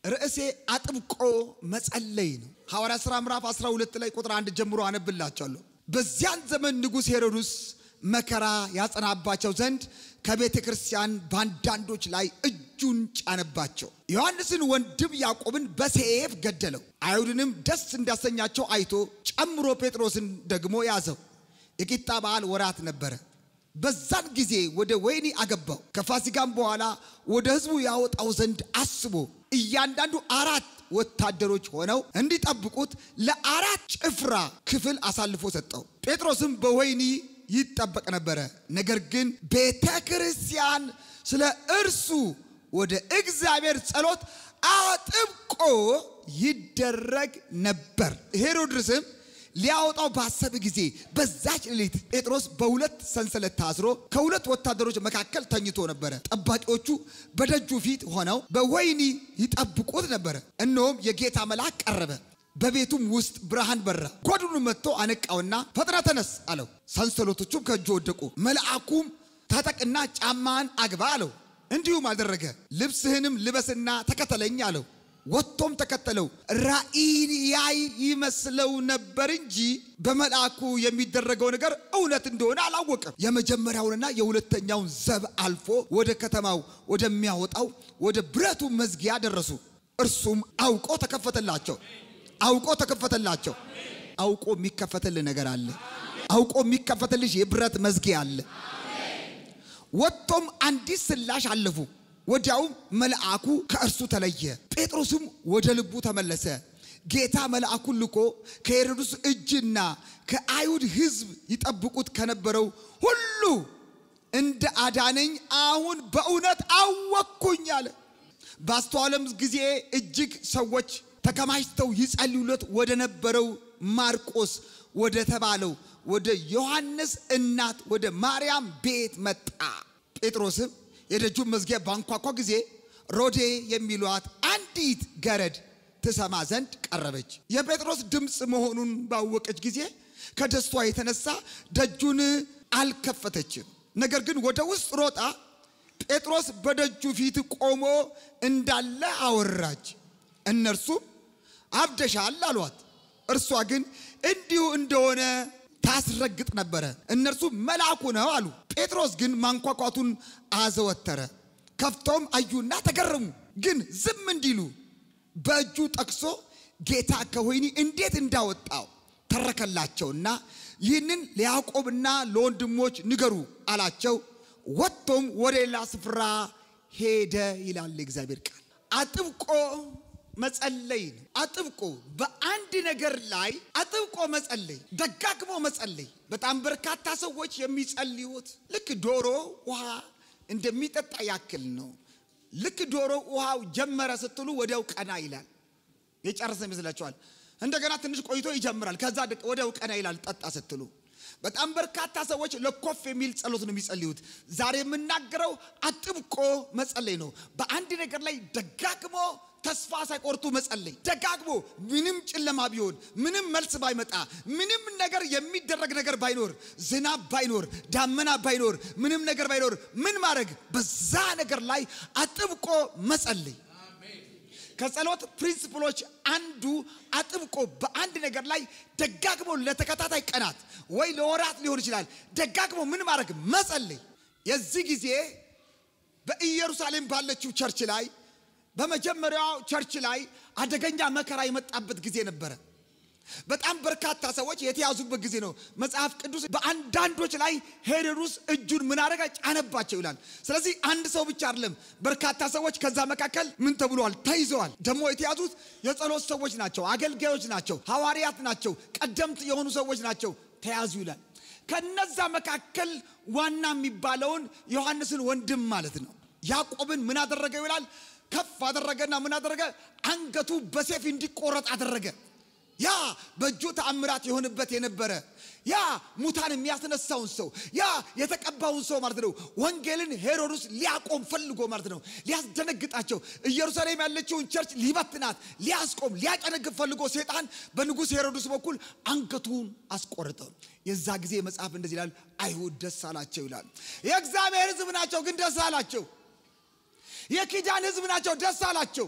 ርዕሴ አጥብቆ መጸለይ ነው። ሐዋርያት ሥራ ምዕራፍ 12 ላይ ቁጥር 1 ጀምሮ አነብላችኋለሁ። በዚያን ዘመን ንጉሥ ሄሮድስ መከራ ያጸናባቸው ዘንድ ከቤተ ክርስቲያን ባንዳንዶች ላይ እጁን ጫነባቸው። ዮሐንስን ወንድም ያዕቆብን በሰይፍ ገደለው። አይሁድንም ደስ እንዳሰኛቸው አይቶ ጨምሮ ጴጥሮስን ደግሞ ያዘው። የቂጣ በዓል ወራት ነበረ። በዛን ጊዜ ወደ ወህኒ አገባው። ከፋሲካም በኋላ ወደ ሕዝቡ ያወጣው ዘንድ አስቦ እያንዳንዱ 4 ወታደሮች ሆነው እንዲጠብቁት ለ4 ጭፍራ ክፍል አሳልፎ ሰጠው። ጴጥሮስም በወህኒ ይጠበቅ ነበር። ነገር ግን ቤተ ክርስቲያን ስለ እርሱ ወደ እግዚአብሔር ጸሎት አጥብቆ ይደረግ ነበር። ሄሮድስም ሊያወጣው ባሰበ ጊዜ በዛች ሌሊት ጴጥሮስ በ2 ሰንሰለት ታስሮ ከ2 ወታደሮች መካከል ተኝቶ ነበር። ጠባቂዎቹ በደጁ ፊት ሆነው በወህኒ ይጠብቁት ነበር። እነሆም የጌታ መልአክ ቀረበ፣ በቤቱም ውስጥ ብርሃን በራ። ጎድኑን መጥቶ አነቃውና ፈጥነህ ተነስ አለው። ሰንሰለቶቹም ከእጁ ወደቁ። መልአኩም ታጠቅና ጫማን አግባ አለው። እንዲሁም አደረገ። ልብስህንም ልበስና ተከተለኝ አለው። ወጥቶም ተከተለው። ራእይን ያይ ይመስለው ነበር እንጂ በመልአኩ የሚደረገው ነገር እውነት እንደሆነ አላወቀም። የመጀመሪያውንና የሁለተኛውን ዘብ አልፎ ወደ ከተማው ወደሚያወጣው ወደ ብረቱ መዝጊያ ደረሱ። እርሱም አውቆ ተከፈተላቸው። አውቆ የሚከፈተልህ ነገር አለ። አውቆ የሚከፈተልሽ የብረት መዝጊያ አለ። ወጥቶም አንዲት ስላሽ አለፉ። ወዲያውም መልአኩ ከእርሱ ተለየ። ጴጥሮስም ወደ ልቡ ተመለሰ። ጌታ መልአኩን ልኮ ከሄሮድስ እጅና ከአይሁድ ሕዝብ ይጠብቁት ከነበረው ሁሉ እንደ አዳነኝ አሁን በእውነት አወቅኩኝ አለ። ባስተዋለም ጊዜ እጅግ ሰዎች ተከማችተው ይጸልዩለት ወደ ነበረው ማርቆስ ወደ ተባለው ወደ ዮሐንስ እናት ወደ ማርያም ቤት መጣ። ጴጥሮስም የደጁን መዝጊያ ባንኳኳ ጊዜ ሮዴ የሚሏት አንዲት ገረድ ትሰማ ዘንድ ቀረበች። የጴጥሮስ ድምጽ መሆኑን ባወቀች ጊዜ ከደስታዋ የተነሳ ደጁን አልከፈተችም። ነገር ግን ወደ ውስጥ ሮጣ ጴጥሮስ በደጁ ፊት ቆሞ እንዳለ አወራች። እነርሱም አብደሻል አሏት። እርሷ ግን እንዲሁ እንደሆነ ታስረግጥ ነበር። እነርሱ መልአኩ ነው አሉ። ጴጥሮስ ግን ማንኳኳቱን አዘወተረ። ከፍተውም አዩና ተገረሙ። ግን ዝም እንዲሉ በእጁ ጠቅሶ ጌታ ከወህኒ እንዴት እንዳወጣው ተረከላቸውና ይህንን ለያዕቆብና ለወንድሞች ንገሩ አላቸው። ወጥቶም ወደ ሌላ ስፍራ ሄደ ይላል እግዚአብሔር ቃል። አጥብቆ መጸለይ ነው። አጥብቆ በአንድ ነገር ላይ አጥብቆ መጸለይ፣ ደጋግሞ መጸለይ። በጣም በርካታ ሰዎች የሚጸልዩት ልክ ዶሮ ውሃ እንደሚጠጣ ያክል ነው። ልክ ዶሮ ውሃው ጀመረ ስትሉ ወዲያው ቀና ይላል። የጨረሰ ይመስላችኋል? እንደገና ትንሽ ቆይቶ ይጀምራል። ከዛ ወዲያው ቀና ይላል ጠጣ ስትሉ። በጣም በርካታ ሰዎች ለኮፍ የሚል ጸሎት ነው የሚጸልዩት። ዛሬ የምናገረው አጥብቆ መጸለይ ነው። በአንድ ነገር ላይ ደጋግሞ ተስፋ ሳይቆርጡ መጸለይ። ደጋግሞ ምንም ጨለማ ቢሆን፣ ምንም መልስ ባይመጣ፣ ምንም ነገር የሚደረግ ነገር ባይኖር፣ ዝናብ ባይኖር፣ ዳመና ባይኖር፣ ምንም ነገር ባይኖር ምን ማድረግ? በዛ ነገር ላይ አጥብቆ መጸለይ። ከጸሎት ፕሪንሲፕሎች አንዱ አጥብቆ በአንድ ነገር ላይ ደጋግሞ ለተከታታይ ቀናት ወይ ለወራት ሊሆን ይችላል ደጋግሞ ምን ማድረግ? መጸለይ። የዚህ ጊዜ በኢየሩሳሌም ባለችው ቸርች ላይ በመጀመሪያው ቸርች ላይ አደገኛ መከራ የመጣበት ጊዜ ነበር። በጣም በርካታ ሰዎች የተያዙበት ጊዜ ነው። መጽሐፍ ቅዱስ በአንዳንዶች ላይ ሄሮድስ እጁን ምን አደረገ? ጫነባቸው ይላል። ስለዚህ አንድ ሰው ብቻ አይደለም፣ በርካታ ሰዎች ከዛ መካከል ምን ተብሏል? ተይዘዋል። ደግሞ የተያዙት የጸሎት ሰዎች ናቸው፣ አገልጋዮች ናቸው፣ ሐዋርያት ናቸው፣ ቀደምት የሆኑ ሰዎች ናቸው። ተያዙ ይላል። ከነዛ መካከል ዋና የሚባለውን ዮሐንስን ወንድም ማለት ነው ያዕቆብን ምን አደረገው ይላል? ከፍ አደረገና ምን አደረገ? አንገቱ በሰይፍ እንዲቆረጥ አደረገ። ያ በእጁ ተአምራት የሆነበት የነበረ ያ ሙታን የሚያስነሳውን ሰው ያ የተቀባውን ሰው ማለት ነው ወንጌልን ሄሮድስ ሊያቆም ፈልጎ ማለት ነው ሊያስደነግጣቸው ኢየሩሳሌም ያለችውን ቸርች ሊበትናት ሊያስቆም ሊያጨነግፍ ፈልጎ ሰይጣን በንጉስ ሄሮድስ በኩል አንገቱን አስቆረጠው። የዛ ጊዜ መጽሐፍ እንደዚህ ይላል፣ አይሁድ ደስ አላቸው ይላል። የእግዚአብሔር ሕዝብ ናቸው ግን ደስ አላቸው። የኪዳን ሕዝብ ናቸው ደስ አላቸው።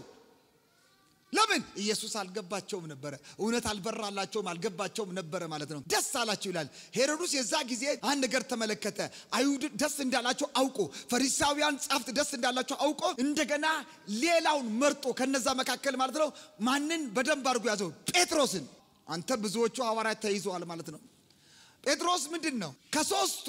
ለምን ኢየሱስ አልገባቸውም ነበር እውነት አልበራላቸውም አልገባቸውም ነበር ማለት ነው ደስ አላቸው ይላል ሄሮድስ የዛ ጊዜ አንድ ነገር ተመለከተ አይሁድ ደስ እንዳላቸው አውቆ ፈሪሳውያን ጻፍት ደስ እንዳላቸው አውቆ እንደገና ሌላውን መርጦ ከነዛ መካከል ማለት ነው ማንን በደንብ አድርጎ ያዘው ጴጥሮስን አንተ ብዙዎቹ ሐዋርያት ተይዘዋል ማለት ነው ጴጥሮስ ምንድነው ከሶስቱ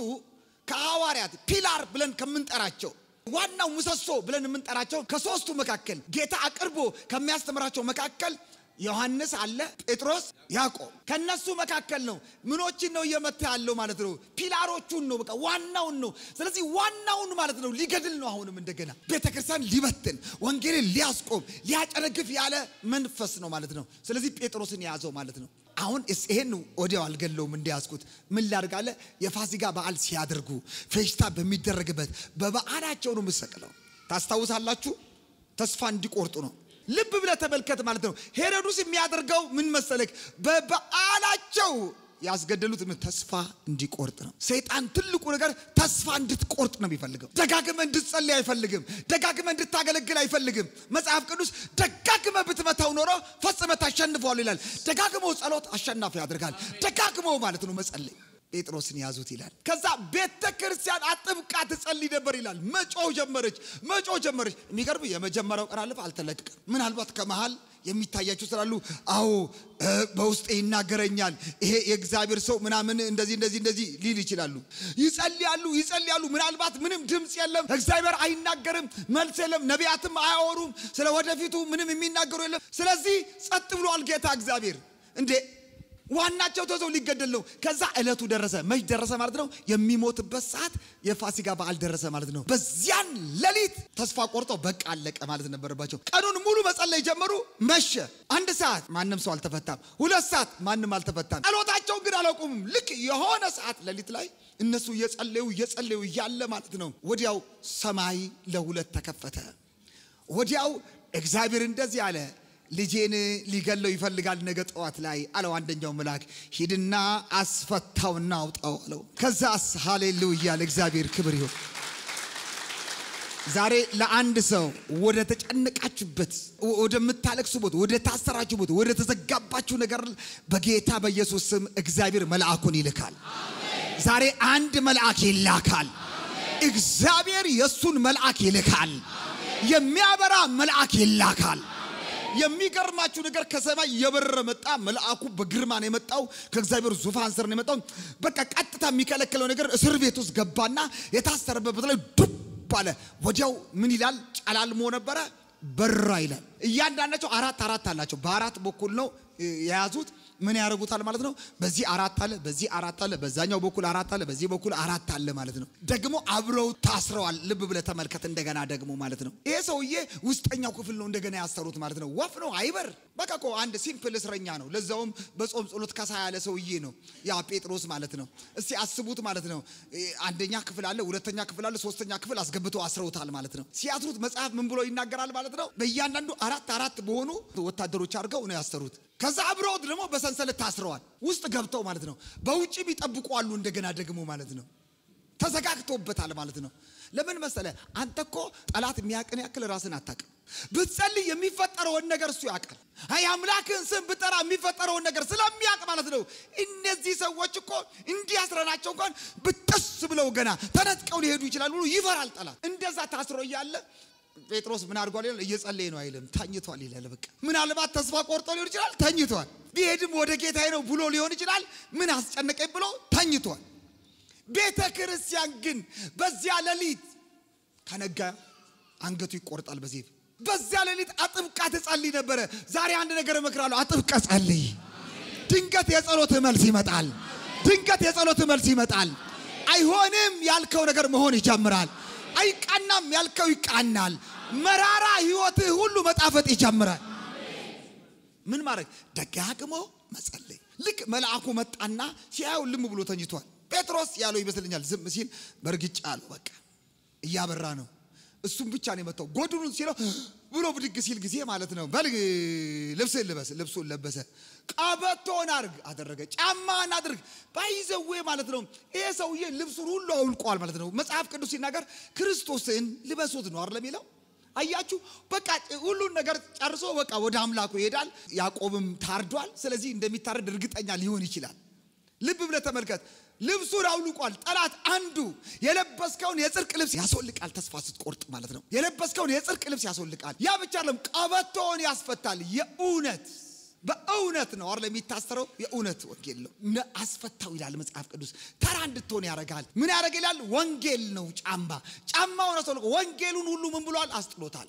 ከሐዋርያት ፒላር ብለን ከምንጠራቸው ዋናው ምሰሶ ብለን የምንጠራቸው ከሶስቱ መካከል ጌታ አቅርቦ ከሚያስተምራቸው መካከል ዮሐንስ አለ ጴጥሮስ ያዕቆብ ከነሱ መካከል ነው ምኖችን ነው እየመታ ያለው ማለት ነው ፒላሮቹን ነው በቃ ዋናውን ነው ስለዚህ ዋናውን ማለት ነው ሊገድል ነው አሁንም እንደገና ቤተክርስቲያን ሊበትን ወንጌልን ሊያስቆም ሊያጨረግፍ ያለ መንፈስ ነው ማለት ነው ስለዚህ ጴጥሮስን ያዘው ማለት ነው አሁን ይሄን ወዲያው አልገለውም እንዲያስኩት ምን ላድርጋለ የፋሲካ በዓል ሲያደርጉ ፌሽታ በሚደረግበት በበዓላቸው ነው መስቀለው ታስታውሳላችሁ ተስፋ እንዲቆርጡ ነው ልብ ብለ ተመልከት ማለት ነው ሄሮድስ የሚያደርገው ምን መሰለክ በበዓላቸው ያስገደሉት ምን ተስፋ እንዲቆርጥ ነው ሰይጣን ትልቁ ነገር ተስፋ እንድትቆርጥ ነው የሚፈልገው ደጋግመ እንድትጸልይ አይፈልግም ደጋግመ እንድታገለግል አይፈልግም መጽሐፍ ቅዱስ ደጋግመ ብትመታው ኖሮ ፈጽመ ታሸንፈዋል ይላል ደጋግሞ ጸሎት አሸናፊ ያደርጋል ደጋግሞ ማለት ነው መጸለይ ጴጥሮስን ያዙት ይላል ከዛ ቤተክርስቲያን አጥብቃ ትጸልይ ነበር ይላል መጮህ ጀመረች የሚገርም የመጀመሪያው ቀን አለፈ አልተለቀቀም ምናልባት ከመሃል የሚታያችሁ ስላሉ አዎ በውስጤ ይናገረኛል ይሄ የእግዚአብሔር ሰው ምናምን እንደዚህ ሊል ይችላሉ ይጸልያሉ ምናልባት ምንም ድምጽ የለም እግዚአብሔር አይናገርም መልስ የለም ነቢያትም አያወሩም ስለ ወደፊቱ ምንም የሚናገሩ የለም ስለዚህ ጸጥ ብሏል ጌታ እግዚአብሔር እንዴ ዋናቸው ተዘው ሊገደል ነው ከዛ እለቱ ደረሰ መች ደረሰ ማለት ነው የሚሞትበት ሰዓት የፋሲካ በዓል ደረሰ ማለት ነው በዚያን ሌሊት ተስፋ ቆርጠው በቃ አለቀ ማለት ነበርባቸው ቀኑን ሙሉ መጸለይ ጀመሩ መሸ አንድ ሰዓት ማንንም ሰው አልተፈታም ሁለት ሰዓት ማንንም አልተፈታም ጸሎታቸው ግን አላቆሙም ልክ የሆነ ሰዓት ሌሊት ላይ እነሱ እየጸለዩ ያለ ማለት ነው ወዲያው ሰማይ ለሁለት ተከፈተ ወዲያው እግዚአብሔር እንደዚህ አለ ልጄን ሊገለው ይፈልጋል ነገ ጠዋት ላይ አለው አንደኛው መልአክ ሂድና አስፈታውና አውጣው አለው ከዛስ ሃሌሉያ ለእግዚአብሔር ክብር ይሁን ዛሬ ለአንድ ሰው ወደ ተጨነቃችሁበት ወደ ምታለቅሱበት ወደ ታሰራችሁበት ወደ ተዘጋባችሁ ነገር በጌታ በኢየሱስ ስም እግዚአብሔር መልአኩን ይልካል አሜን ዛሬ አንድ መልአክ ይላካል አሜን እግዚአብሔር የሱን መልአክ ይልካል አሜን የሚያበራ መልአክ ይላካል የሚገርማችሁ ነገር ከሰማይ የበረረ መጣ መልአኩ በግርማ ነው የመጣው ከእግዚአብሔር ዙፋን ስር ነው የመጣው በቃ ቀጥታ የሚከለክለው ነገር እስር ቤት ውስጥ ገባና የታሰረበት ላይ ዱብ አለ ወዲያው ምን ይላል ጫላልሞ ነበረ በራ ይላል እያንዳንዳቸው አራት አላቸው በአራት በኩል ነው የያዙት ምን ያረጉታል ማለት ነው በዚህ አራት አለ በዚህ አራት አለ በዛኛው በኩል አራት አለ በዚህ በኩል አራት አለ ማለት ነው ደግሞ አብረው ታስረዋል ልብ ብለ ተመልከት እንደገና ደግሞ ማለት ነው ይሄ ሰውዬ ውስጠኛው ክፍል ነው እንደገና ያሰሩት ማለት ነው ወፍ ነው አይበር በቃ አንድ ሲምፕል እስረኛ ነው ለዛውም በጾም ጸሎት ከሳ ያለ ሰውዬ ነው ያ ጴጥሮስ ማለት ነው እስቲ አስቡት ማለት ነው አንደኛ ክፍል አለ ሁለተኛ ክፍል አለ ሶስተኛ ክፍል አስገብተው አስረውታል ማለት ነው ሲያስሩት መጽሐፍ ምን ብሎ ይናገራል ማለት ነው በእያንዳንዱ አራት በሆኑ ወታደሮች አድርገው ነው ያሰሩት ከዛ አብረው ደግሞ በሰንሰለት ታስረዋል ውስጥ ገብተው ማለት ነው በውጪ ቢጠብቁ እንደገና ደግሞ ማለት ነው ተዘጋግቶበታል ማለት ነው ለምን መሰለ አንተኮ ጠላት የሚያቀን ያክል ራስን አታቀም ብትጸልይ የሚፈጠረው ነገር እሱ ያቃል አይ አምላክን ስም ብጠራ የሚፈጠረው ነገር ስለሚያቅ ማለት ነው እነዚህ ሰዎች እኮ እንዲያስረናቸው እንኳን ብጥስ ብለው ገና ተነጥቀው ሊሄዱ ይችላሉ ብሎ ይፈራል ጠላት እንደዛ ታስሮ ይያለ ጴጥሮስ ምን አድርጓል ይላል እየጸለየ ነው አይልም ታኝቷል ይላል በቃ ምናልባት ተስፋ ቆርጦ ሊሆን ይችላል ታኝቷል ቢሄድም ወደ ጌታዬ ነው ብሎ ሊሆን ይችላል ምን አስጨነቀኝ ብሎ ታኝቷል ቤተክርስቲያን ግን በዚያ ሌሊት ከነጋ አንገቱ ይቆርጣል በዚያ ሌሊት አጥብቃ ትጸልይ ነበር ዛሬ አንድ ነገር እመክራለሁ አጥብቃ ጸልይ ድንገት የጸሎት መልስ ይመጣል አይሆንም ያልከው ነገር መሆን ይጀምራል አይቃናም ያልከው ይቃናል መራራ ህይወት ሁሉ መጣፈጥ ይጀምራል ምን ማድረግ ደጋግሞ መጸለይ ልክ መልአኩ መጣና ሲያዩ ልም ብሎ ተኝቷል ጴጥሮስ ያለው ይመስልኛል ዝም ሲል በርግጫ አለው በቃ እያበራ ነው እሱም ብቻ ነው የመጣው ጎድኑን ሲለው ብሎ ብድግ ሲል ጊዜ ማለት ነው በልግ ልብሱን ለበሰ ቀበቶን አደረገ ጫማን አድርግ ባይዘው ማለት ነው ይሄ ሰውዬ ልብሱን ሁሉ አውልቋል ማለት ነው መጽሐፍ ቅዱስ ሲናገር ክርስቶስን ልበሱት ነው አይደል የሚለው አያችሁ በቃ ሁሉን ነገር ጨርሶ በቃ ወደ አምላኩ ይሄዳል። ያዕቆብም ታርዷል። ስለዚህ እንደሚታረድ እርግጠኛ ሊሆን ይችላል። ልብ ብለህ ተመልከት። ልብሱን አውልቋል። ጠላት አንዱ የለበስከውን የጽድቅ ልብስ ያስወልቃል። ተስፋ ስትቆርጥ ማለት ነው። የለበስከውን የጽድቅ ልብስ ያስወልቃል። ያ ብቻ አይደለም፣ ቀበቶውን ያስፈታል። የእውነት በእውነት ነው አይደል የሚታሰረው? የእውነት ወንጌል ነው አስፈታው ይላል መጽሐፍ ቅዱስ። ተራ እንድትሆን ያረጋል። ምን ያረጋል ይላል? ወንጌል ነው ጫማውን አስወልቆ ወንጌሉን ሁሉ ምን ብሏል? አስጥሎታል።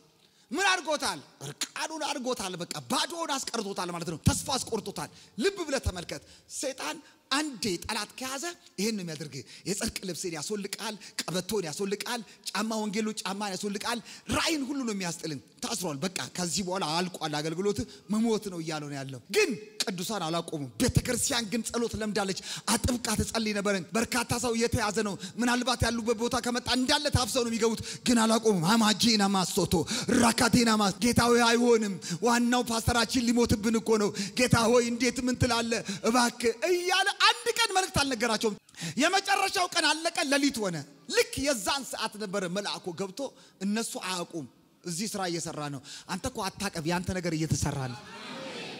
ምን አድርጎታል? እርቃኑን አድርጎታል። በቃ ባዶውን አስቀርቶታል ማለት ነው። ተስፋ አስቆርጦታል። ልብ ብለህ ተመልከት። ሰይጣን አንዴ ጠላት ከያዘ ይሄን ነው የሚያደርግ። የጽድቅ ልብስን ያስወልቃል፣ ቀበቶን ያስወልቃል፣ ጫማ ወንጌሉ ጫማን ያስወልቃል። ራእይን ሁሉ ነው የሚያስጥልን። ታስሯል። በቃ ከዚህ በኋላ አልቋል አገልግሎት መሞት ነው እያለው ነው ያለው። ግን ቅዱሳን አላቆሙም። ቤተክርስቲያን ግን ጸሎት ለምዳለች። አጥብቃ ትጸልይ ነበር። በርካታ ሰው እየተያዘ ነው። ምናልባት ያሉበት ቦታ ከመጣ እንዳለ ታፍሰው ነው የሚገቡት። ግን አላቆሙም። አማጂና ማሶቶ ራካቴና ማስ ጌታ ሆይ አይሆንም፣ ዋናው ፓስተራችን ሊሞትብን እኮ ነው። ጌታ ሆይ እንዴት ምን ትላለህ እባክህ እያለ አንድ ቀን መልእክት አልነገራቸውም። የመጨረሻው ቀን አለቀ። ሌሊት ሆነ። ልክ የዛን ሰዓት ነበር መልአኩ ገብቶ እነሱ አያውቁም እዚህ ስራ እየሰራ ነው። አንተ እኮ አታውቅም፣ ያንተ ነገር እየተሰራ ነው።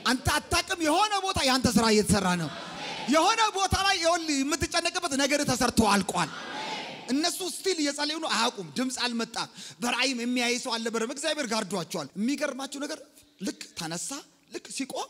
አንተ አታውቅም፣ የሆነ ቦታ ያንተ ስራ እየተሰራ ነው። የሆነ ቦታ ላይ የምትጨነቅበት ነገር ተሰርቶ አልቋል። እነሱ ስቲል እየጸለዩ ነው፣ አያውቁም። ድምጽ አልመጣም። በራእይም የሚያይ ሰው አልነበረም። እግዚአብሔር ጋርዷቸዋል። የሚገርማችሁ ነገር ልክ ተነሳ። ልክ ሲቆም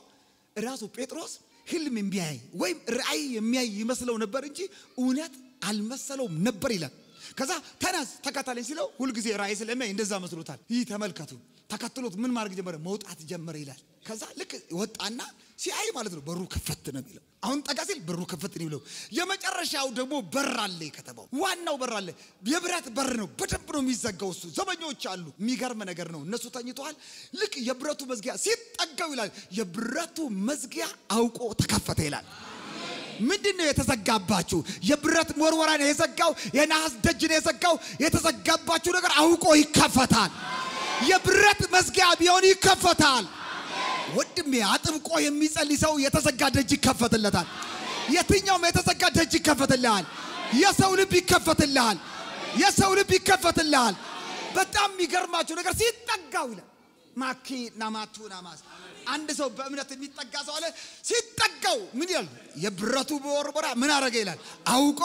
ራሱ ጴጥሮስ ህልም የሚያይ ወይም ራእይ የሚያይ ይመስለው ነበር እንጂ እውነት አልመሰለውም ነበር ይላል። ከዛ ተነስ ተከተለኝ ሲለው ሁሉ ጊዜ ራእይ ስለሚያይ እንደዛ መስሎታል። ይህ ተመልከቱ። ተከትሎት ምን ማድረግ ጀመረ? መውጣት ጀመረ ይላል። ከዛ ልክ ወጣና ሲያይ ማለት ነው በሩ ከፈት ነው የሚለው። አሁን ጠጋ ሲል በሩ ከፈት ነው የሚለው። የመጨረሻው ደግሞ በር አለ። ከተማው ዋናው በር አለ። የብረት በር ነው። በደንብ ነው የሚዘጋው። እሱ ዘበኞች አሉ። የሚገርም ነገር ነው። እነሱ ተኝተዋል። ልክ የብረቱ መዝጊያ ሲጠጋው ይላል የብረቱ መዝጊያ አውቆ ተከፈተ ይላል። ምንድነው የተዘጋባችሁ? የብረት ሞርወራ ነው የዘጋው። የናስ ደጅ ነው የዘጋው። የተዘጋባችሁ ነገር አውቆ ይከፈታል። የብረት መዝጊያ ቢሆን ይከፈታል። ወድሜ አጥብቆ የሚጸልይ ሰው የተዘጋ ደጅ ይከፈትለታል። የትኛውም የተዘጋ ደጅ ይከፈትልሃል። የሰው ልብ ይከፈትልሃል። የሰው ልብ ይከፈትልሃል። በጣም የሚገርማችሁ ነገር ሲጠጋው ይላል ማኪ ናማቱና ማስ አንድ ሰው በእምነት የሚጠጋ ሰው አለ። ሲጠጋው ምን ይላል? የብረቱ ሞርወራ ምን አረገ ይላል? አውቆ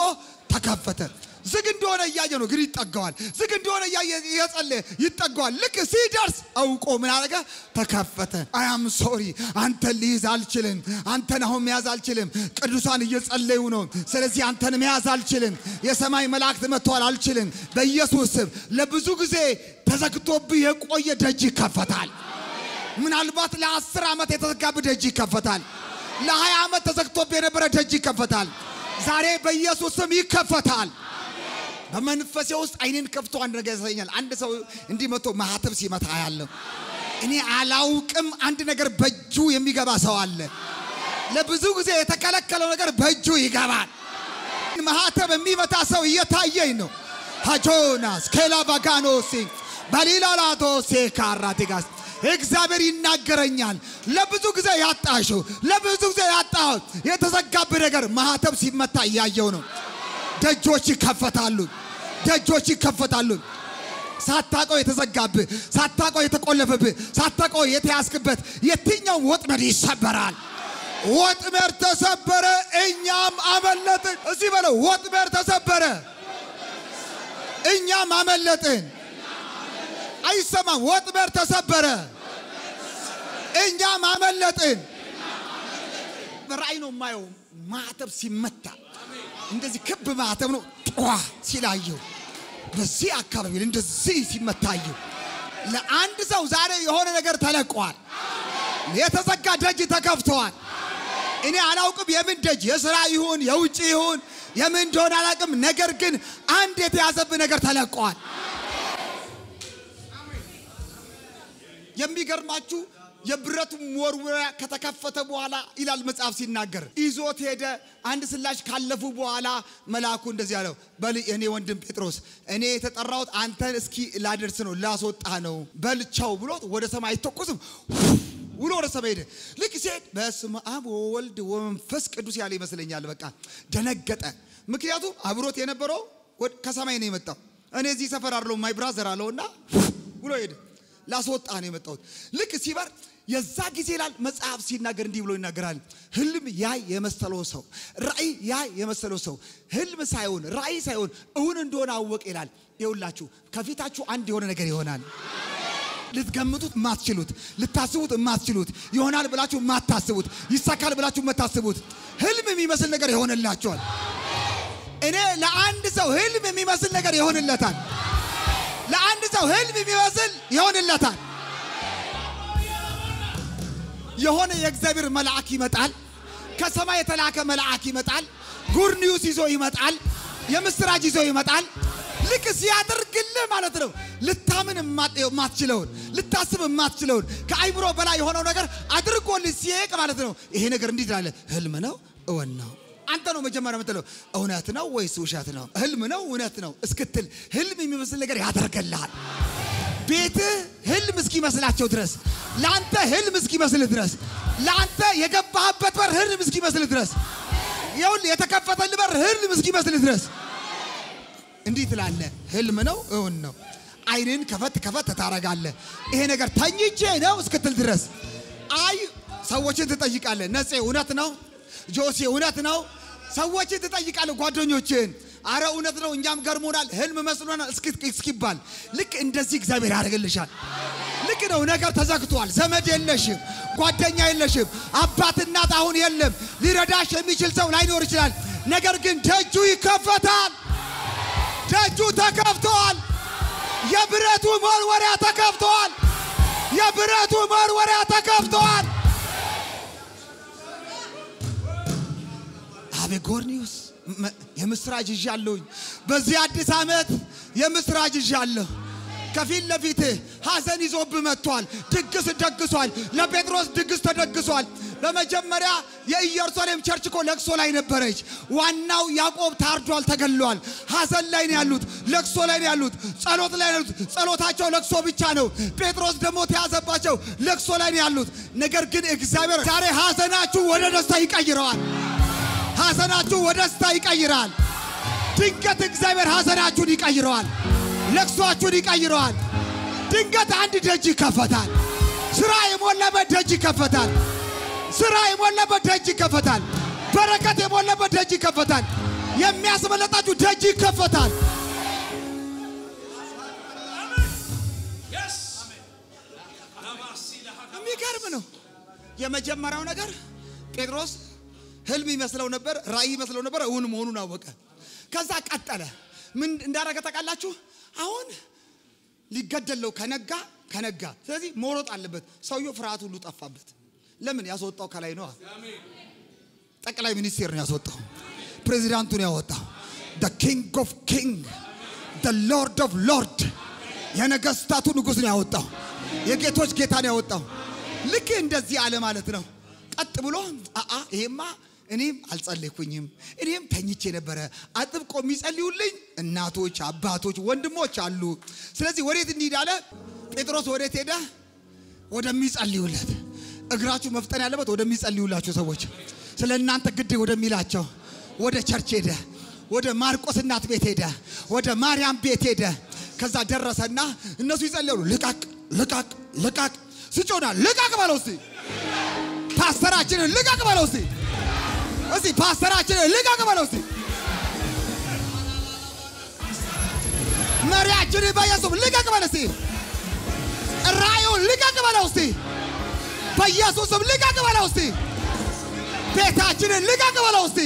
ተከፈተ። ዝግ እንደሆነ ያየ ነው ግን ይጠጋዋል። ዝግ እንደሆነ ያየ የጸለየ ይጠጋዋል። ልክ ሲደርስ አውቆ ምን አረገ? ተከፈተ። አያም ሶሪ አንተን ሊይዝ አልችልም። አንተን አሁን መያዝ አልችልም። ቅዱሳን እየጸለዩ ነው። ስለዚህ አንተን መያዝ አልችልም። የሰማይ መላእክት መጥተዋል አልችልም። በኢየሱስ ስም ለብዙ ጊዜ ተዘግቶብህ የቆየ ደጅ ይከፈታል። ምናልባት ለ10 ዓመት የተዘጋብህ ደጅ ይከፈታል። ለ20 ዓመት ተዘግቶብህ የነበረ ደጅ ይከፈታል። ዛሬ በኢየሱስ ስም ይከፈታል። በመንፈሴ ውስጥ አይኔን ከፍቶ አንድ ነገር ያሳየኛል። አንድ ሰው እንዲህ መጥቶ ማህተብ ሲመታ ያለው እኔ አላውቅም። አንድ ነገር በእጁ የሚገባ ሰው አለ። ለብዙ ጊዜ የተከለከለው ነገር በእጁ ይገባል። ማህተብ የሚመታ ሰው እየታየኝ ነው። ሃጆናስ ከላባጋኖሲ ባሊላላቶ ሴካራቲጋስ እግዚአብሔር ይናገረኛል። ለብዙ ጊዜ ያጣሽው ለብዙ ጊዜ ያጣው የተዘጋብህ ነገር ማህተብ ሲመታ ያየው ነው። ደጆች ይከፈታሉ። ደጆች ይከፈታሉ። ሳታውቀው የተዘጋብህ፣ ሳታውቀው የተቆለፈብህ፣ ሳታውቀው የተያዝክበት የትኛው ወጥመድ ይሰበራል። ወጥመድ ተሰበረ፣ እኛም አመለጥን። እዚህ በለው ወጥመድ ተሰበረ፣ እኛም አመለጥን። አይሰማም? ወጥመድ ተሰበረ፣ እኛም አመለጥን። በራእይ ነው የማየው ማህተብ ሲመታ። እንደዚህ ክብ ማህተብ ነው ጧ ሲላየው በዚህ አካባቢ እንደዚህ ሲመታየው ለአንድ ሰው ዛሬ የሆነ ነገር ተለቋል። የተዘጋ ደጅ ተከፍቷል። እኔ አላውቅም የምን ደጅ፣ የሥራ ይሁን የውጪ ይሁን የምን እንደሆነ አላውቅም። ነገር ግን አንድ የተያዘብህ ነገር ተለቋል። የሚገርማችሁ የብረቱ ሞርወራ ከተከፈተ በኋላ ይላል መጽሐፍ ሲናገር ይዞት ሄደ። አንድ ስላሽ ካለፉ በኋላ መልአኩ እንደዚህ ያለው በል እኔ ወንድም ጴጥሮስ እኔ የተጠራሁት አንተን እስኪ ላደርስ ነው ላስወጣ ነው በልቻው ብሎት ወደ ሰማይ ተቆስም ውሎ ወደ ሰማይ ሄደ። ልክ ሲሄድ በስመ አብ ወወልድ ወመንፈስ ቅዱስ ያለ ይመስለኛል። በቃ ደነገጠ። ምክንያቱም አብሮት የነበረው ከሰማይ ነው የመጣው። እኔ እዚህ ሰፈር አይደለም ማይ ብራዘር አለውና ብሎ ሄደ። ላስወጣ ነው የመጣሁት ልክ ሲበር የዛ ጊዜ ይላል መጽሐፍ ሲናገር እንዲህ ብሎ ይናገራል ህልም ያይ የመሰለው ሰው ራእይ ያይ የመሰለው ሰው ህልም ሳይሆን ራእይ ሳይሆን እውን እንደሆነ አወቀ ይላል ይውላችሁ ከፊታችሁ አንድ የሆነ ነገር ይሆናል ልትገምቱት ማትችሉት ልታስቡት ማትችሉት ይሆናል ብላችሁ ማታስቡት ይሳካል ብላችሁ ማታስቡት ህልም የሚመስል ነገር ይሆንላችኋል እኔ ለአንድ ሰው ህልም የሚመስል ነገር ይሆንለታል ለአንድ ሰው ህልም የሚመስል ይሆንለታል የሆነ የእግዚአብሔር መልአክ ይመጣል ከሰማይ የተላከ መልአክ ይመጣል ጉድ ኒውስ ይዞ ይመጣል የምስራች ይዞ ይመጣል ልክ ሲያደርግልህ ማለት ነው ልታምን ማትችለውን ልታስብ ማትችለውን ከአይምሮ በላይ የሆነው ነገር አድርጎልህ ሲሄቅ ማለት ነው ይሄ ነገር እንዴት አለ ህልም ነው እውን ነው አንተ ነው መጀመሪያ የምትለው እውነት ነው ወይስ ውሸት ነው ህልም ነው እውነት ነው እስክትል ህልም የሚመስል ነገር ያደርግልሃል ቤት ህልም እስኪመስላቸው ድረስ ላንተ ህልም እስኪመስል ድረስ ላንተ የገባህበት በር ህልም እስኪመስል ድረስ ይሁን የተከፈተልህ በር ህልም እስኪመስል ድረስ እንዴት ትላለ ህልም ነው እውን ነው አይንን ከፈት ታረጋለህ ይሄ ነገር ተኝቼ ነው እስክትል ድረስ አይ ሰዎችን ትጠይቃለህ ነጼ እውነት ነው ጆሲ እውነት ነው ሰዎችን ትጠይቃለህ ጓደኞችን አረ እውነት ነው እኛም ገርሞናል ህልም መስሎናል እስኪባል ልክ እንደዚህ እግዚአብሔር ያደርግልሻል ልክ ነው ነገር ተዘግቷል ዘመድ የለሽም ጓደኛ የለሽም አባት እናት አሁን የለም ሊረዳሽ የሚችል ሰው ላይኖር ይችላል ነገር ግን ደጁ ይከፈታል ደጁ ተከፍቷል የብረቱ መወርወሪያ ተከፍቷል የብረቱ መወርወሪያ ተከፍቷል አቤ ጎርኒውስ የምስራች ይዣለሁ በዚህ አዲስ ዓመት የምስራች ይዣለሁ ከፊል ለፊት ሐዘን ይዞብ መጥቷል ድግስ ደግሷል ለጴጥሮስ ድግስ ተደግሷል በመጀመሪያ የኢየሩሳሌም ቸርች እኮ ለቅሶ ላይ ነበረች ዋናው ያዕቆብ ታርዷል ተገሏል ሐዘን ላይ ነው ያሉት ለቅሶ ላይ ነው ያሉት ጸሎት ላይ ነው ያሉት ጸሎታቸው ለቅሶ ብቻ ነው ጴጥሮስ ደግሞ ተያዘባቸው ለቅሶ ላይ ነው ያሉት ነገር ግን እግዚአብሔር ዛሬ ሐዘናችሁ ወደ ደስታ ይቀይረዋል ሐዘናችሁ ወደ ደስታ ይቀይራል ድንገት እግዚአብሔር ሐዘናችሁን ይቀይረዋል ለቅሶአችሁን ይቀይረዋል ድንገት አንድ ደጅ ይከፈታል ስራ የሞላበት ደጅ ይከፈታል ስራ የሞላበት ደጅ ይከፈታል በረከት የሞላበት ደጅ ይከፈታል የሚያስመለጣችሁ ደጅ ይከፈታል የሚገርም ነው የመጀመሪያው ነገር ጴጥሮስ ህልም ይመስለው ነበር ራእይ ይመስለው ነበር እውን መሆኑን አወቀ ከዛ ቀጠለ ምን እንዳረገ ተቃላችሁ አሁን ሊገደለው ከነጋ ስለዚህ ሞሮጥ አለበት ሰውየው ፍርሃት ሁሉ ጠፋበት ለምን ያስወጣው ከላይ ነው ጠቅላይ ሚኒስትር ነው ያስወጣው ፕሬዚዳንቱን ያወጣው the king of king the lord of lord የነገስታቱ ንጉስ ነው ያወጣው የጌቶች ጌታ ነው ያወጣው ልክ እንደዚህ አለ ማለት ነው ቀጥ ብሎ ይሄማ እኔም አልጸለይኩኝም እኔም ተኝቼ ነበር አጥብቆ የሚጸልዩልኝ እናቶች አባቶች ወንድሞች አሉ ስለዚህ ወዴት እንዲዳለ ጴጥሮስ ወዴት ሄደ ወደሚጸልዩለት እግራችሁ መፍጠን ያለበት ወደሚጸልዩላችሁ ሰዎች ስለናንተ ግድ ወደሚላቸው ወደ ቸርች ሄደ ወደ ማርቆስ እናት ቤት ሄደ ወደ ማርያም ቤት ሄደ ከዛ ደረሰና እነሱ ይጸልያሉ ልቃቅ ስጮና ልቃቅ ባለው እስቲ ፓስተራችንን ልቃቅ ባለው እስቲ ፓስተራችንን ልቃቅ ባለው እስቲ መሪያችንን በኢየሱስ ልቃቅ ባለው እስቲ ራእዩን ልቃቅ ባለው እስቲ በኢየሱስም ልቃቅ ባለው እስቲ ቤታችንን ልቃቅ ባለው እስቲ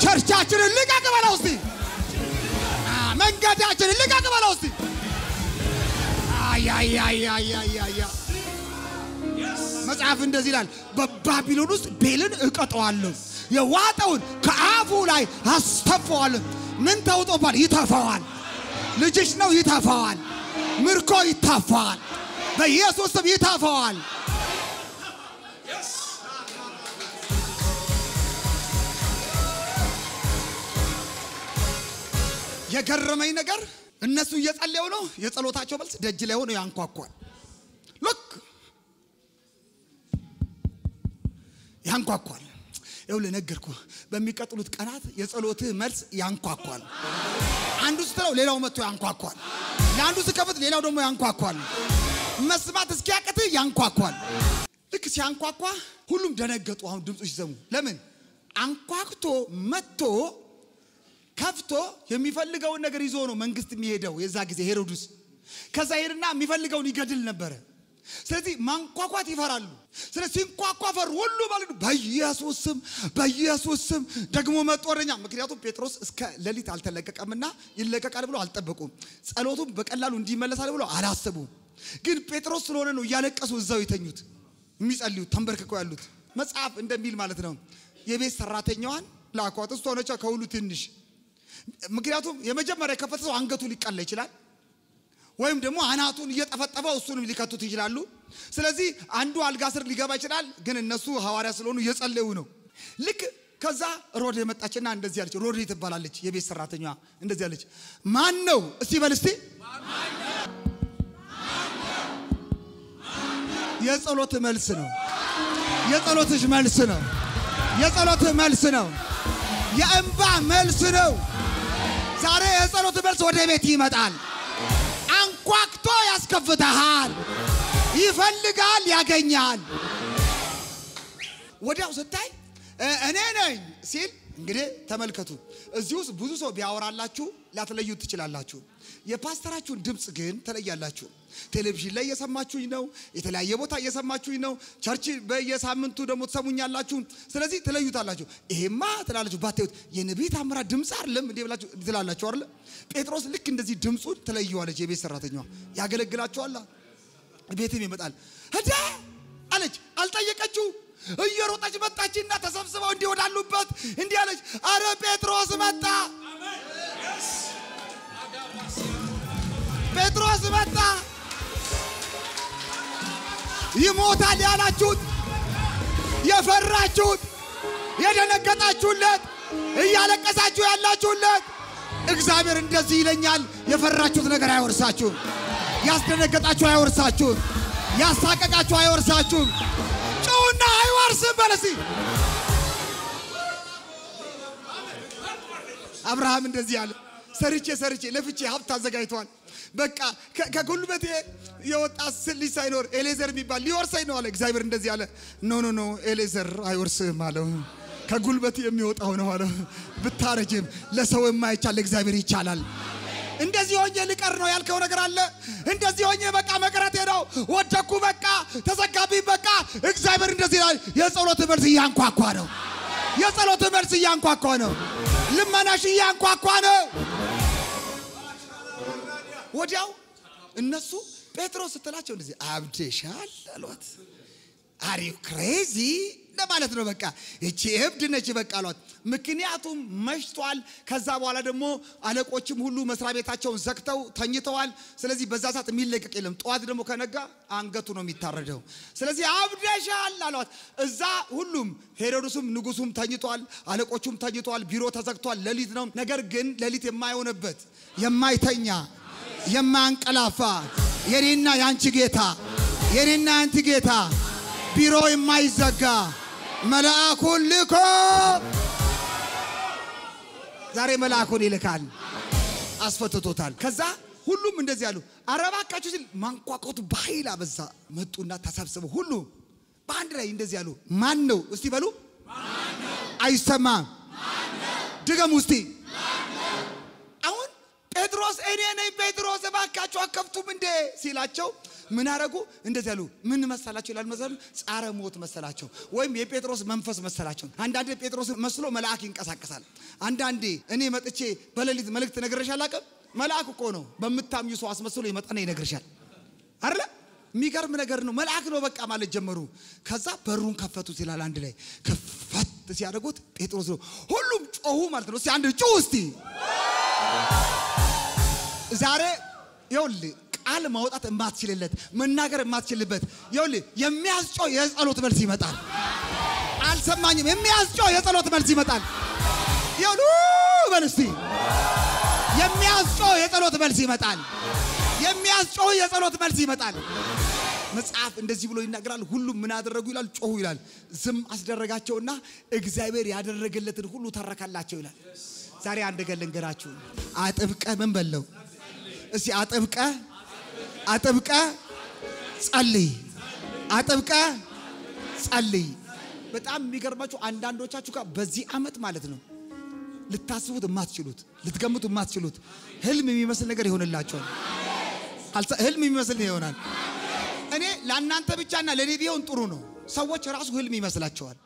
ቸርቻችንን ልቃቅ ባለው እስቲ መንገዳችንን ልቃቅ ባለው እስቲ አያ መጽሐፍ እንደዚህ ይላል በባቢሎን ውስጥ ቤልን እቀጠዋለሁ የዋጠውን ከአፉ ላይ አስተፋዋለሁ ምን ተውጦባል ይተፋዋል ልጅሽ ነው ይተፋዋል ምርኮ ይተፋዋል በኢየሱስ ስም ይተፋዋል የገረመኝ ነገር እነሱ እየጸለዩ ነው የጸሎታቸው መልስ ደጅ ላይ ሆኖ ያንኳኳል ልክ ያንኳኳል ይኸውልህ ነገርኩ በሚቀጥሉት ቀናት የጸሎትህ መልስ ያንኳኳል አንዱ ስትለው ሌላው መጥቶ ያንኳኳል ለአንዱ ስከፍት ሌላው ደግሞ ያንኳኳል መስማት እስኪያቅት ያንኳኳል ልክ ሲያንኳኳ ሁሉም ደነገጡ አሁን ድምፁ ሲሰሙ ለምን አንኳክቶ መጥቶ ከፍቶ የሚፈልገውን ነገር ይዞ ነው መንግስት የሚሄደው የዛ ጊዜ ሄሮድስ ከዛ ሄድና የሚፈልገውን ይገድል ነበር ስለዚህ ማንኳኳት ይፈራሉ ስለዚህ ሲንኳኳ ፈሩ ሁሉ ማለት በኢየሱስ ስም ደግሞ መጦረኛ ምክንያቱም ጴጥሮስ እስከ ሌሊት አልተለቀቀምና ይለቀቃል ብሎ አልጠበቁም ጸሎቱም በቀላሉ እንዲመለሳል ብሎ አላሰቡም ግን ጴጥሮስ ስለሆነ ነው ያለቀሱ እዛው የተኙት የሚጸልዩ ተንበርክከው ያሉት መጽሐፍ እንደሚል ማለት ነው የቤት ሰራተኛዋን ላኳት እሷ ነች ከሁሉ ትንሽ ምክንያቱም የመጀመሪያ ከፈተው አንገቱ ሊቀላ ይችላል ወይም ደግሞ አናቱን እየጠፈጠፈው እሱንም ሊከቱት ይችላሉ ስለዚህ አንዱ አልጋ ስር ሊገባ ይችላል ግን እነሱ ሐዋርያ ስለሆኑ እየጸለዩ ነው ልክ ከዛ ሮድ የመጣችና እንደዚህ አለች ሮድ ትባላለች የቤት ሰራተኛዋ እንደዚህ አለች ማን ነው እስቲ በል እስቲ የጸሎት መልስ ነው የጸሎትሽ መልስ ነው የጸሎት መልስ ነው የእንባ መልስ ነው ዛሬ የጸሎት መልስ ወደ ቤት ይመጣል አንኳክቶ ያስከፍታል ይፈልጋል ያገኛል ወዲያው ስታይ እኔ ነኝ ሲል እንግዲህ ተመልከቱ እዚሁስ ብዙ ሰው ቢያወራላችሁ ላትለዩት ትችላላችሁ የፓስተራችሁን ድምጽ ግን ተለያላችሁ ቴሌቪዥን ላይ እየሰማችሁኝ ነው የተለያየ ቦታ እየሰማችሁኝ ነው ቸርች በየሳምንቱ ደግሞ ተሰሙኛላችሁ ስለዚህ ተለዩታላችሁ ይሄማ ተላላችሁ ባታዩት የነብይ ታምራት ድምጽ አይደለም እንዴ ብላችሁ ትላላችሁ አይደል ጴጥሮስ ልክ እንደዚህ ድምጹን ተለዩዋለች የቤት ሰራተኛዋ ያገለግላችኋል ቤትም ይመጣል ሄዳ አለች አልጠየቀችው እየሮጠች መጣችና ተሰብስበው እንዲወዳሉበት እንዲህ አለች አረ ጴጥሮስ መጣ ጴጥሮስ መጣ ይሞታል ያላችሁት የፈራችሁት የደነገጣችሁለት እያለቀሳችሁ ያላችሁለት እግዚአብሔር እንደዚህ ይለኛል የፈራችሁት ነገር አይወርሳችሁም ያስደነገጣችሁ አይወርሳችሁም ያሳቀቃችሁ አይወርሳችሁም ጩና አይወርስም በለሲ አብርሃም እንደዚህ ያለ ሰርቼ ለፍቼ ሀብት አዘጋጅቷል በቃ ከጉልበቴ የወጣ ስልይ ሳይኖር ኤሌዘር የሚባል ሊወርሰኝ ነው አለ እግዚአብሔር እንደዚህ ያለ ኖ ኤሌዘር አይወርስም አለው ከጉልበት የሚወጣው ነው አለ ብታረጅም ለሰው የማይቻል እግዚአብሔር ይቻላል እንደዚህ ሆኜ ልቀር ነው ያልከው ነገር አለ እንደዚህ ሆኜ በቃ መቅረቴ ነው ወደኩ በቃ ተዘጋቢ በቃ እግዚአብሔር እንደዚህ ይላል የጸሎት መልስ ያንኳኳ ነው የጸሎት መልስ ያንኳኳ ነው ልመናሽ ያንኳኳ ነው ወዲያው እነሱ ጴጥሮስ ተላቸው እንደዚህ አብደሻል አሏት are you crazy ለማለት ነው በቃ እቺ እብድ ነች በቃ አሏት ምክንያቱም መሽቷል ከዛ በኋላ ደግሞ አለቆችም ሁሉ መስሪያ ቤታቸውን ዘግተው ተኝተዋል ስለዚህ በዛ ሰዓት የሚለቀቅ የለም ጧት ደግሞ ከነጋ አንገቱ ነው የሚታረደው ስለዚህ አብደሻል አሏት እዛ ሁሉም ሄሮድስም ንጉሱም ተኝተዋል አለቆቹም ተኝተዋል ቢሮ ተዘግቷል ሌሊት ነው ነገር ግን ሌሊት የማይሆንበት የማይተኛ የማንቀላፋ የኔና ያንቺ ጌታ የኔና ያንቺ ጌታ ቢሮ የማይዘጋ መልአኩን ልኮ ዛሬ መልአኩን ይልካል አስፈትቶታል ከዛ ሁሉም እንደዚህ ያሉ አረባካችሁ ሲል ማንቋቋቱ በኃይል አበዛ መጡና ተሰብስበው ሁሉ በአንድ ላይ እንደዚህ ያሉ ማን ነው እስቲ በሉ ማን ነው አይሰማም ማን ነው ድገሙ እስቲ አሁን ጴጥሮስ እኔ ነኝ ጴጥሮስ ባካችሁ አከፍቱም እንዴ ሲላቸው ምን አረጉ እንደዚህ ያሉ ምን መሰላቸው ይላል መሰሉ ጻረ ሞት መሰላቸው ወይም የጴጥሮስ መንፈስ መሰላቸው አንዳንዴ ጴጥሮስ መስሎ መልአክ ይንቀሳቀሳል አንዳንዴ እኔ መጥቼ በሌሊት መልእክት ነግሬሻል አቀም መልአክ እኮ ነው በመታምዩ ሰው አስመስሎ ይመጣና ይነግርሻል አይደል የሚገርም ነገር ነው መልአክ ነው በቃ ማለት ጀመሩ ከዛ በሩን ከፈቱት ይላል አንድ ላይ ከፈት ሲያደርጉት ጴጥሮስ ነው ሁሉም ጮሁ ማለት ነው እስቲ አንድ ጮህ እስቲ ዛሬ ይኸውልህ ቃል ማውጣት የማትችልለት መናገር የማትችልበት ይኸውልህ የሚያስጮህ የጸሎት መልስ ይመጣል አልሰማኝም የሚያስጮህ የጸሎት መልስ ይመጣል ይኸውልህ በልስቲ የሚያስጮህ የጸሎት መልስ ይመጣል የሚያስጮህ የጸሎት መልስ ይመጣል መጽሐፍ እንደዚህ ብሎ ይናገራል ሁሉም ምን አደረጉ ይላል ጮሁ ይላል ዝም አስደረጋቸውና እግዚአብሔር ያደረገለትን ሁሉ ተረካላቸው ይላል ዛሬ አንድ ገል ልንገራችሁ አጥብቀ ምን በለው እስቲ አጥብቀ ጸልይ፣ አጥብቀ ጸልይ። በጣም የሚገርማችሁ አንዳንዶቻችሁ ጋር በዚህ ዓመት ማለት ነው ልታስቡት የማትችሉት ልትገምቱ የማትችሉት ህልም የሚመስል ነገር ይሆንላችኋል። ህልም የሚመስል ይሆናል። እኔ ለእናንተ ብቻና ለኔ ቢሆን ጥሩ ነው። ሰዎች ራሱ ህልም ይመስላቸዋል።